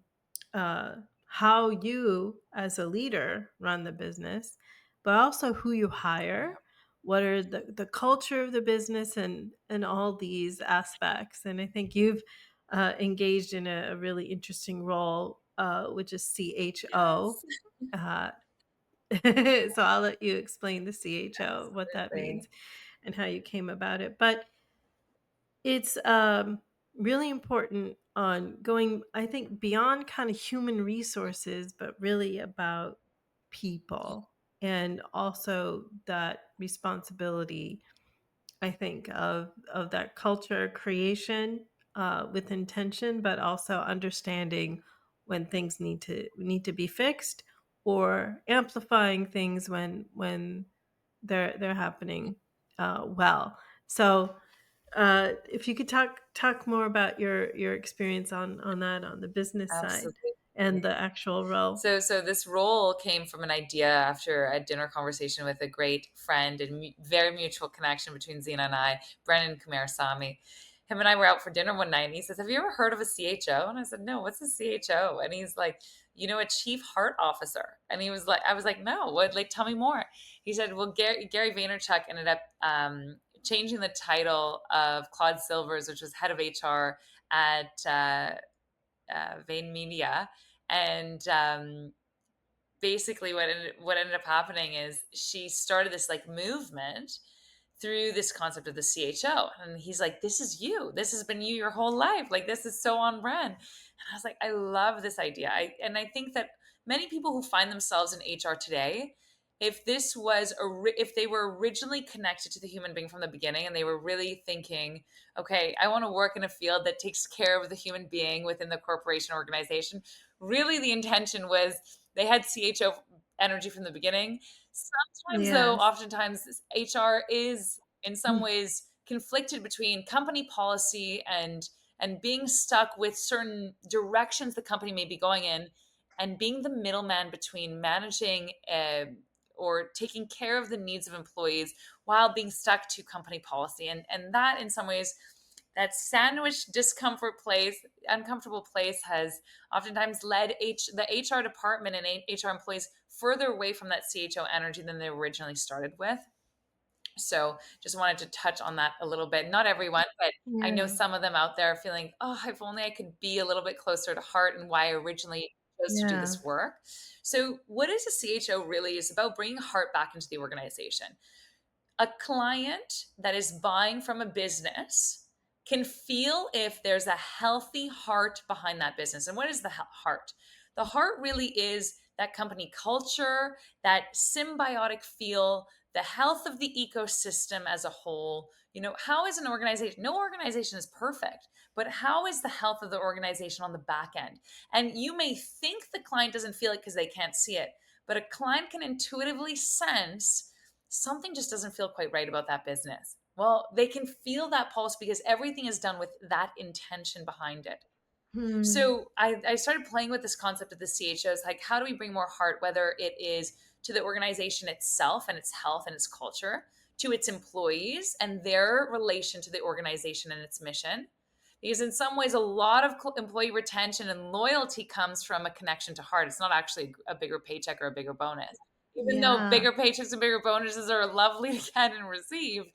uh, how you, as a leader, run the business, but also who you hire. Yeah. What are the culture of the business and all these aspects? And I think you've engaged in a really interesting role, which is CHO. Yes. Uh, so I'll let you explain the CHO, what that Absolutely. means, and how you came about it. But it's really important on going, I think, beyond kind of human resources, but really about people and also that responsibility, I think, of that culture creation with intention, but also understanding when things need to be fixed or amplifying things when they're happening well. So if you could talk more about your experience on that on the business side Absolutely. and the actual role. So this role came from an idea after a dinner conversation with a great friend and very mutual connection between Zena and I, Brennan Kumarasamy. Him and I were out for dinner one night, and he says, "Have you ever heard of a CHO?" And I said, "No, what's a CHO?" And he's like, "A chief heart officer." And he was like, "I was like, no, what? Like, tell me more." He said, "Well, Gary Vaynerchuk ended up changing the title of Claude Silvers, which was head of HR at Vayne Media." And basically what ended up happening is she started this like movement through this concept of the CHO. And he's like, "This is you. This has been you your whole life. Like, this is so on brand." And I was like, I love this idea. I think that many people who find themselves in HR today, if they were originally connected to the human being from the beginning and they were really thinking, okay, I want to work in a field that takes care of the human being within the corporation organization, really the intention was they had CHO energy from the beginning. Sometimes, though, Yes. oftentimes HR is in some Mm. ways conflicted between company policy and being stuck with certain directions the company may be going in, and being the middleman between managing or taking care of the needs of employees while being stuck to company policy. And that, in some ways, that sandwich discomfort place, uncomfortable place, has oftentimes led the HR department and HR employees further away from that CHO energy than they originally started with. So just wanted to touch on that a little bit. Not everyone, but I know Yeah. some of them out there feeling, oh, if only I could be a little bit closer to heart and why I originally chose to do Yeah. this work. So, what is a CHO really is about bringing heart back into the organization. A client that is buying from a business can feel if there's a healthy heart behind that business. And what is the heart? The heart really is that company culture, that symbiotic feel, the health of the ecosystem as a whole. How is an organization? No organization is perfect, but how is the health of the organization on the back end? And you may think the client doesn't feel it because they can't see it, but a client can intuitively sense something just doesn't feel quite right about that business. Well, they can feel that pulse because everything is done with that intention behind it. Hmm. So I started playing with this concept of the CHOs, like how do we bring more heart, whether it is to the organization itself and its health and its culture, to its employees and their relation to the organization and its mission. Because in some ways, a lot of employee retention and loyalty comes from a connection to heart. It's not actually a bigger paycheck or a bigger bonus. Even though Yeah. bigger paychecks and bigger bonuses are lovely to get and receive,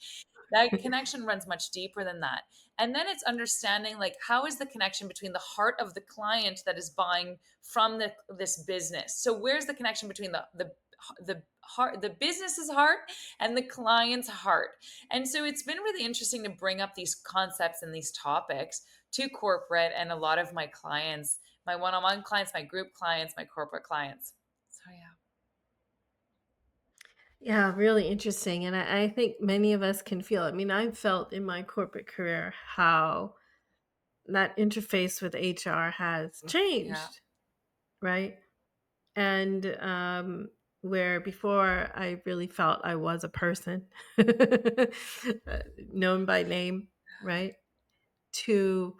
that connection runs much deeper than that. And then it's understanding, like, how is the connection between the heart of the client that is buying from this business. So where's the connection between the heart, the business's heart, and the client's heart? And so it's been really interesting to bring up these concepts and these topics to corporate and a lot of my clients, my one-on-one clients, my group clients, my corporate clients. So yeah. Yeah, really interesting. And I think many of us can feel. I mean, I've felt in my corporate career how that interface with HR has Yeah. changed, right? And where before I really felt I was a person, known by name, right? To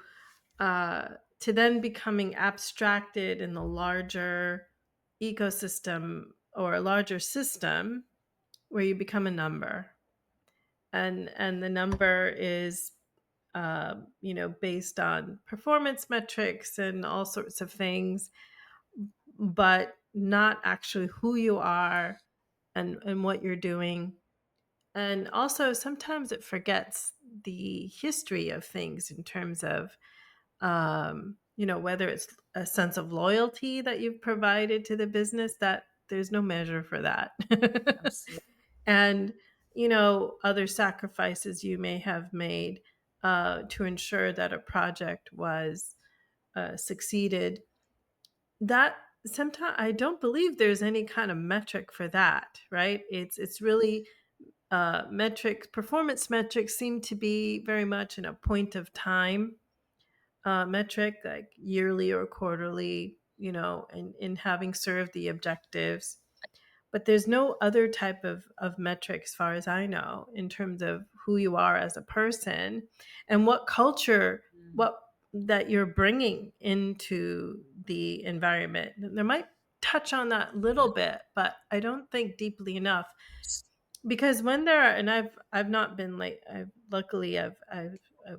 to then becoming abstracted in the larger ecosystem or a larger system where you become a number, and the number is based on performance metrics and all sorts of things, but not actually who you are and what you're doing. And also sometimes it forgets the history of things in terms of whether it's a sense of loyalty that you've provided to the business, that there's no measure for that. Absolutely. And other sacrifices you may have made to ensure that a project was succeeded. That sometimes I don't believe there's any kind of metric for that, right? It's really metrics. Performance metrics seem to be very much in a point of time metric, like yearly or quarterly, in having served the objectives. But there's no other type of metric, as far as I know, in terms of who you are as a person and what culture, Mm. what that you're bringing into the environment. There might touch on that little bit, but I don't think deeply enough, because when there are, and I've not been late. I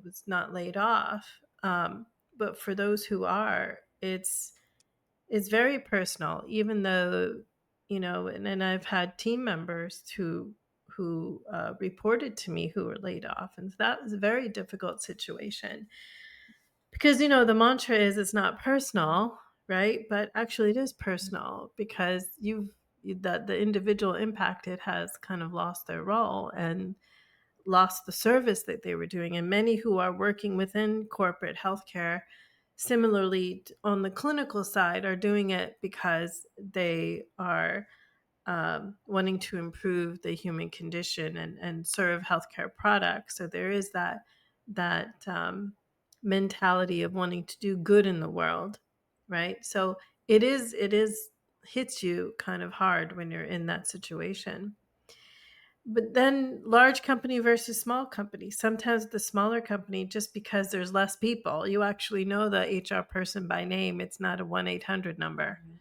was not laid off. But for those who are, it's very personal. Even though and I've had team members who reported to me who were laid off, and that was a very difficult situation because the mantra is it's not personal, right? But actually, it is personal because that the individual impacted has kind of lost their role and lost the service that they were doing. And many who are working within corporate healthcare, similarly on the clinical side, are doing it because they are wanting to improve the human condition and serve healthcare products. So there is that mentality of wanting to do good in the world, right? So it is hits you kind of hard when you're in that situation. But then large company versus small company. Sometimes the smaller company, just because there's less people, you actually know the HR person by name. It's not a 1-800 number. Mhm.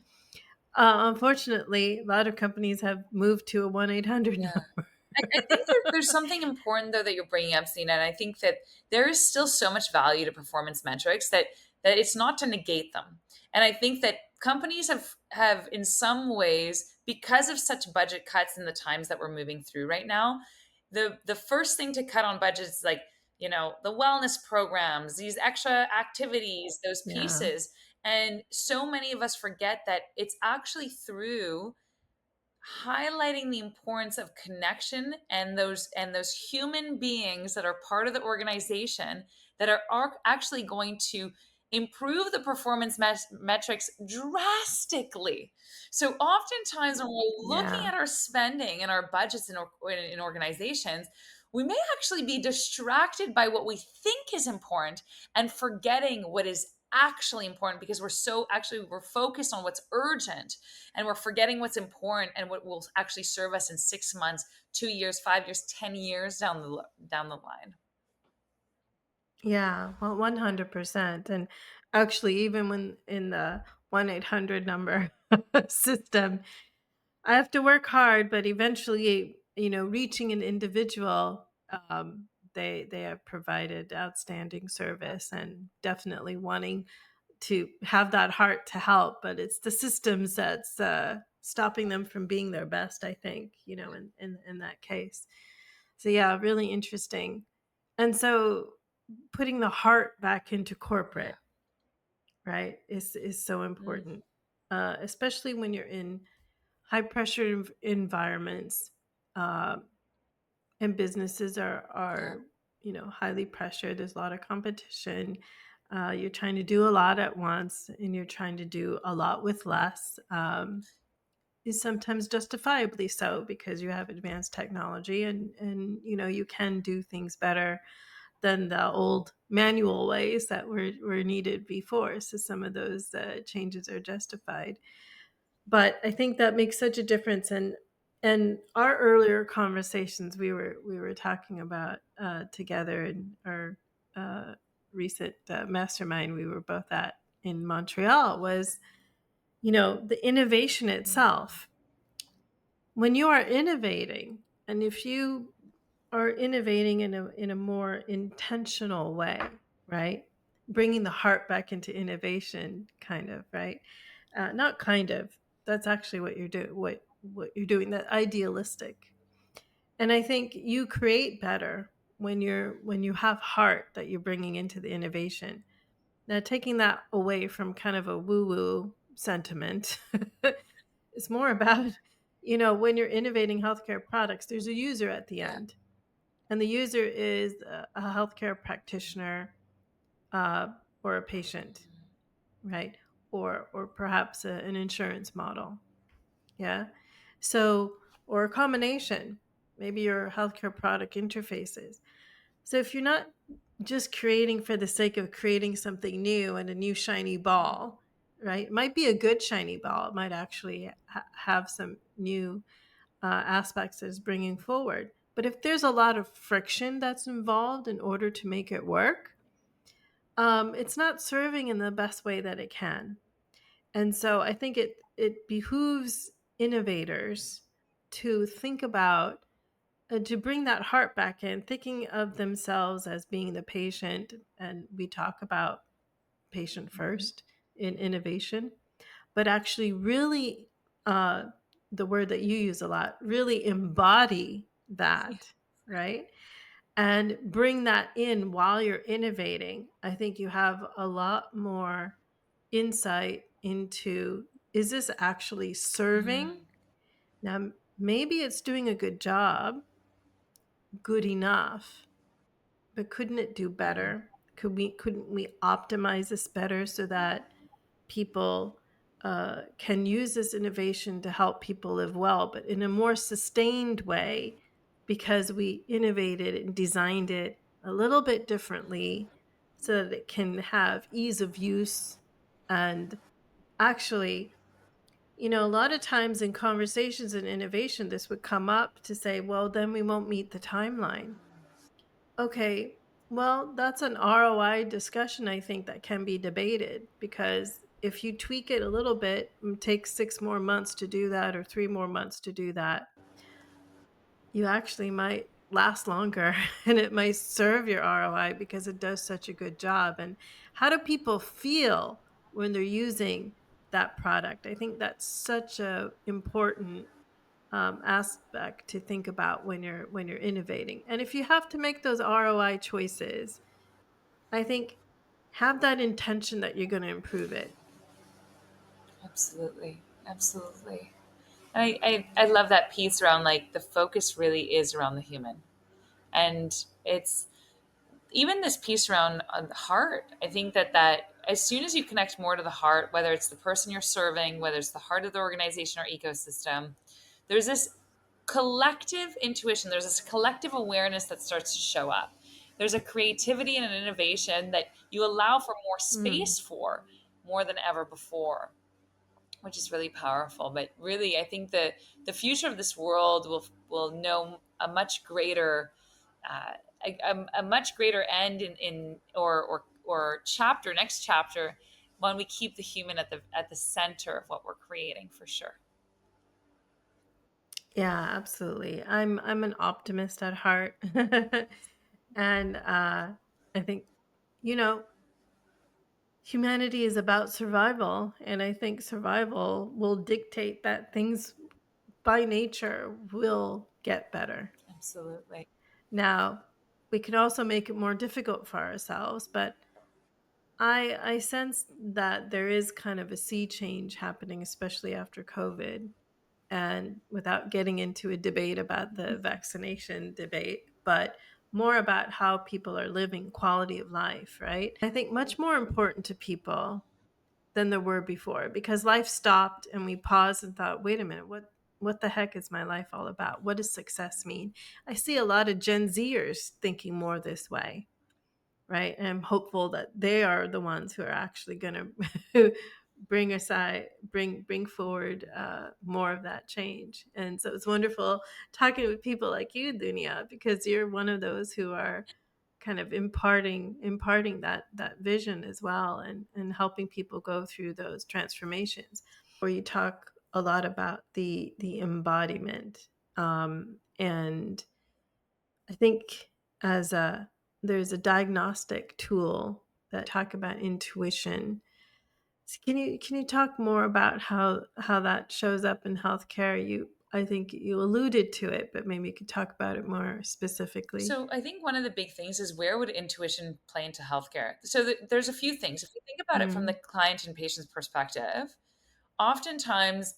Unfortunately, a lot of companies have moved to a 1-800 Yeah. number. I think that there's something important though that you're bringing up, Zena, and I think that there is still so much value to performance metrics that it's not to negate them. And I think that companies have in some ways, because of such budget cuts in the times that we're moving through right now, the first thing to cut on budgets is like, the wellness programs, these extra activities, those Yeah. pieces. And so many of us forget that it's actually through highlighting the importance of connection and those human beings that are part of the organization that are actually going to improve the performance metrics drastically. So oftentimes when we're looking Yeah. at our spending and our budgets in organizations, we may actually be distracted by what we think is important and forgetting what is actually important because we're focused on what's urgent, and we're forgetting what's important and what will actually serve us in 6 months, 2 years, 5 years, 10 years down the line. Yeah. Well, 100%. And actually, even when in the 1-800 number system, I have to work hard, but eventually, reaching an individual, they have provided outstanding service and definitely wanting to have that heart to help. But it's the systems that's stopping them from being their best, I think, in that case. So yeah, really interesting. And so putting the heart back into Yeah. corporate, right, is so Mm, important, especially when you're in high pressure environments, um, and businesses yeah. are highly pressured. There's a lot of competition. You're trying to do a lot at once, and you're trying to do a lot with less. Is sometimes justifiably so because you have advanced technology, and you can do things better than the old manual ways that were needed before. So some of those changes are justified. But I think that makes such a difference. And our earlier conversations, we were talking about together in our uh, recent mastermind we were both at in Montreal was the innovation itself. When you are innovating, and if you are innovating in a more intentional way, right? Bringing the heart back into innovation, kind of, right? Not kind of. That's actually what you're doing. What you're doing. That idealistic. And I think you create better when you have heart that you're bringing into the innovation. Now, taking that away from kind of a woo woo sentiment, it's more about when you're innovating healthcare products. There's a user at the Yeah. end, and the user is a healthcare practitioner, uh, or a patient, right? Or perhaps an insurance model. Yeah. So, or a combination. Maybe your healthcare product interfaces. So if you're not just creating for the sake of creating something new and a new shiny ball, right? It might be a good shiny ball. It might actually have some new aspects that it's bringing forward. But if there's a lot of friction that's involved in order to make it work, it's not serving in the best way that it can. And so I think it behooves innovators to think about to bring that heart back in, thinking of themselves as being the patient. And we talk about patient Mhm. first in innovation, but actually really, uh, the word that you use a lot, really embody that, right? And bring that in while you're innovating. I think you have a lot more insight into, is this actually serving? Mm, Now, maybe it's doing a good job, good enough, but couldn't it do mhm. better? Couldn't we optimize this better so that people can use this innovation to help people live well, but in a more sustained way because we innovated and designed it a little bit differently so that it can have ease of use and actually, A lot of times in conversations and innovation, this would come up to say, well, then we won't meet the timeline. Okay, well, that's an ROI discussion, I think, that can be debated because if you tweak it a little bit, and take 6 more months to do that or 3 more months to do that, you actually might last longer and it might serve your ROI because it does such a good job. And how do people feel when they're using that product? I think that's such a important aspect to think about when you're innovating. And if you have to make those ROI choices, I think have that intention that you're going to improve it. Absolutely. Absolutely. And I love that piece around like the focus really is around the human. And it's even this piece around the heart. I think that as soon as you connect more to the heart, whether it's the person you're serving, whether it's the heart of the organization or ecosystem, there's this collective intuition, there's this collective awareness that starts to show up. There's a creativity and an innovation that you allow for more Mm. space for more than ever before, which is really powerful. But really, I think the future of this world will know a much greater uh, a much greater end in or chapter next chapter when we keep the human at the center of what we're creating for sure. Yeah, absolutely. I'm an optimist at heart. And I think you know humanity is about survival, and I think survival will dictate that things by nature will get better. Absolutely. Now, we can also make it more difficult for ourselves, but I sense that there is kind of a sea change happening, especially after COVID. And without getting into a debate about the vaccination debate, but more about how people are living quality of life, right? I think much more important to people than there were before because life stopped and we paused and thought, wait a minute, what the heck is my life all about? What does success mean? I see a lot of Gen Zers thinking more this way, right? And I'm hopeful that they are the ones who are actually going to bring forward more of that change. And so it's wonderful talking with people like you, Dunia, because you're one of those who are kind of imparting that vision as well, and helping people go through those transformations. Where you talk a lot about the embodiment, and I think as a there's a diagnostic tool that talk about intuition. Can you talk more about how that shows up in healthcare? I think you alluded to it, but maybe you could talk about it more specifically. So I think one of the big things is where would intuition play into healthcare? So there's a few things. If we think about it from the Mm, client and patient's perspective, oftentimes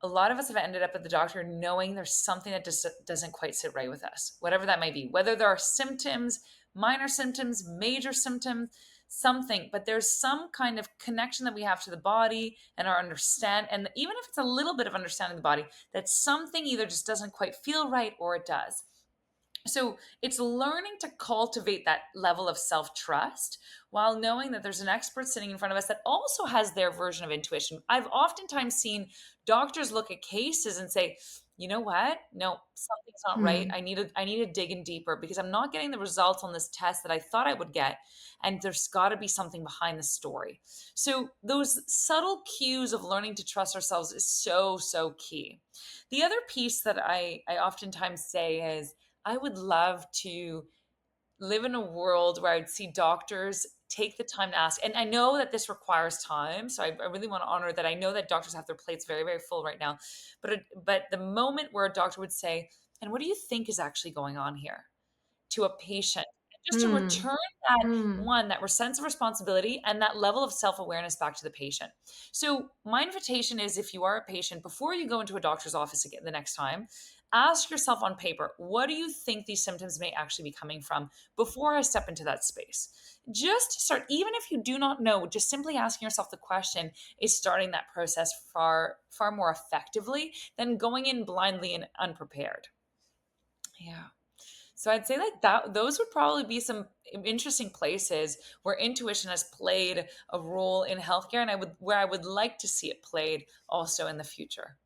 a lot of us have ended up at the doctor knowing there's something that just doesn't quite sit right with us, whatever that might be, whether there are symptoms, minor symptoms, major symptoms, something, but there's some kind of connection that we have to the body and our understand. And even if it's a little bit of understanding the body, that something either just doesn't quite feel right or it does. So it's learning to cultivate that level of self trust while knowing that there's an expert sitting in front of us that also has their version of intuition. I've oftentimes seen doctors look at cases and say, you know what? No, something's not right. mm, I need to dig in deeper because I'm not getting the results on this test that I thought I would get. And there's got to be something behind the story. So those subtle cues of learning to trust ourselves is so, so key. The other piece that I oftentimes say is, I would love to live in a world where I'd see doctors take the time to ask. And I know that this requires time. So I really want to honor that. I know that doctors have their plates very, very full right now. But the moment where a doctor would say, and what do you think is actually going on here? To a patient, and just to mm, return that mm, one, that sense of responsibility and that level of self-awareness back to the patient. So my invitation is, if you are a patient, before you go into a doctor's office again the next time, ask yourself on paper, what do you think these symptoms may actually be coming from before I step into that space? Just to start, even if you do not know, just simply asking yourself the question is starting that process far more effectively than going in blindly and unprepared. Yeah. So I'd say like that those would probably be some interesting places where intuition has played a role in healthcare, and I would like to see it played also in the future.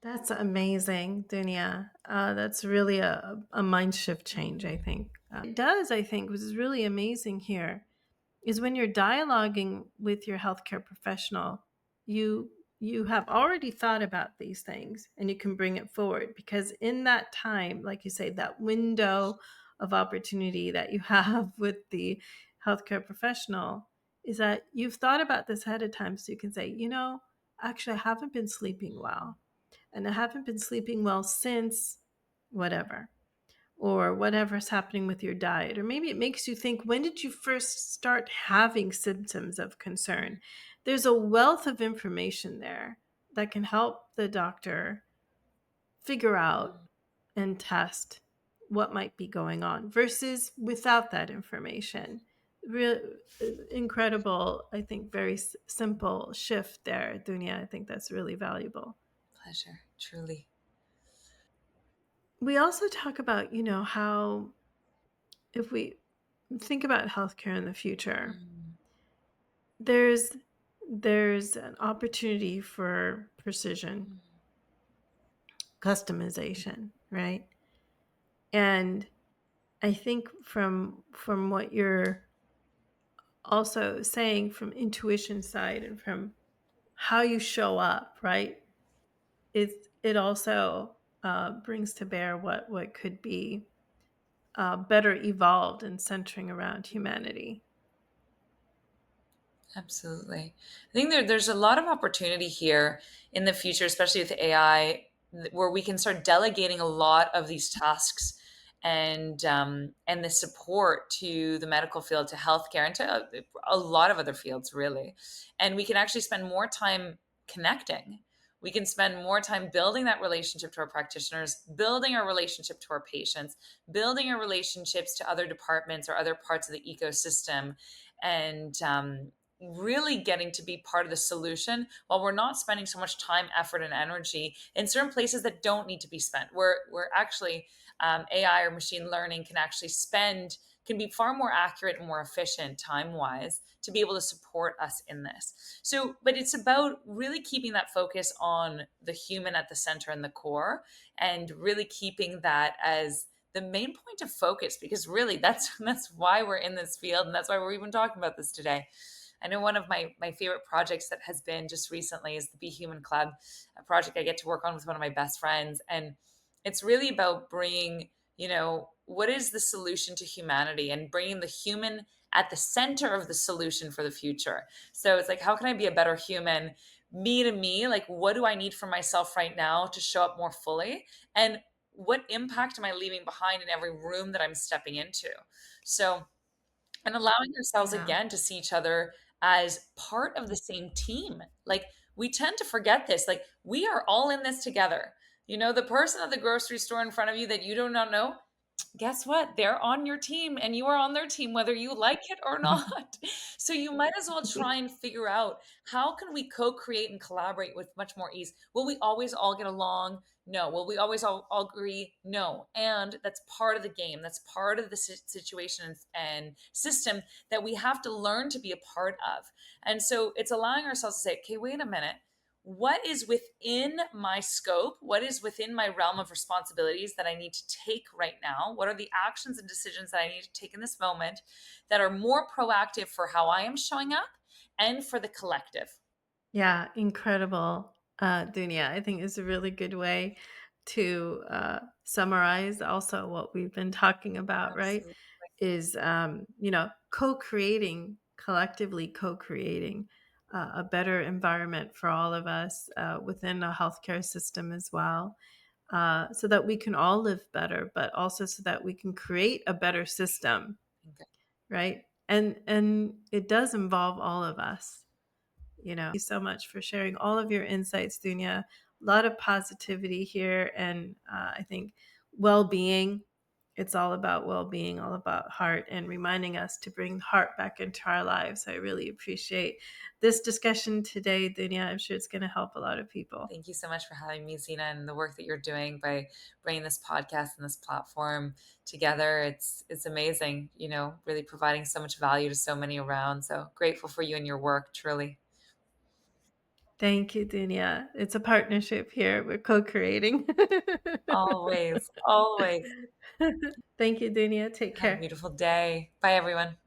That's amazing, Dunia. That's really a mind shift change, I Mhm. think. It does, I think, which is really amazing here, is when you're dialoguing with your healthcare professional, you you have already thought about these things and you can bring it forward because in that time, like you say, that window of opportunity that you have with the healthcare professional is that you've thought about this ahead of time so you can say, actually I haven't been sleeping well and I haven't been sleeping well since whatever, or whatever's happening with your diet. Or maybe it makes you think, when did you first start having symptoms of concern? There's a wealth of information there that can help the doctor figure out and test what might be going on versus without that information. Real incredible, I think, very simple shift there, Dunia. I think that's really valuable. Pleasure, truly. We also talk about, how if we think about healthcare in the future, Mm, there's there's an opportunity for precision, mm, customization, right? And I think from what you're also saying from intuition side and from how you show up, right? It also brings to bear what could be better evolved and centering around humanity. absolutely. I think there's a lot of opportunity here in the future, especially with AI, where we can start delegating a lot of these tasks and the support to the medical field, to healthcare, and to a lot of other fields, really. And we can actually spend more time connecting. We can spend more time building that relationship to our practitioners, building our relationship to our patients, building our relationships to other departments or other parts of the ecosystem, and really getting to be part of the solution while we're not spending so much time, effort, and energy in certain places that don't need to be spent. We're actually AI or machine learning can be far more accurate and more efficient time wise to be able to support us in this. So, but it's about really keeping that focus on the human at the center and the core, and really keeping that as the main point of focus, because really that's why we're in this field, and that's why we're even talking about this today. I know one of my favorite projects that has been just recently is the Be Human Club, a project I get to work on with one of my best friends. And it's really about bringing, what is the solution to humanity, and bringing the human at the center of the solution for the future. So it's like, how can I be a better human? Me to me, like, what do I need for myself right now to show up more fully? And what impact am I leaving behind in every room that I'm stepping into? So, and allowing ourselves Yeah. again to see each other as part of the same team. Like, we tend to forget this. Like, we are all in this together. The person at the grocery store in front of you that you do not know, guess what? They're on your team and you are on their team, whether you like it or not. So you might as well try and figure out, how can we co-create and collaborate with much more ease? Will we always all get along? No. Will we always all agree? No. And that's part of the game. That's part of the situation and system that we have to learn to be a part of. And so it's allowing ourselves to say, okay, wait a minute, what is within my scope? What is within my realm of responsibilities that I need to take right now? What are the actions and decisions that I need to take in this moment that are more proactive for how I am showing up and for the collective? Yeah, incredible, Dunia. I think is a really good way to summarize also what we've been talking about, right? Absolutely. Is, co-creating, collectively co-creating a better environment for all of us within a healthcare system as well, so that we can all live better, but also so that we can create a better system, Okay. right? And it does involve all of us. Thank you so much for sharing all of your insights, Dunya. A lot of positivity here, and I think well being. It's all about well being, all about heart, and reminding us to bring heart back into our lives. I really appreciate this discussion today, Dunia. I'm sure it's going to help a lot of people. Thank you so much for having me, Zena, and the work that you're doing by bringing this podcast and this platform together. It's amazing, really providing so much value to so many around. So grateful for you and your work, truly. Thank you, Dunia. It's a partnership here. We're co creating. Always, always. Thank you, Dunia. Take Have a care. beautiful day. Bye, everyone.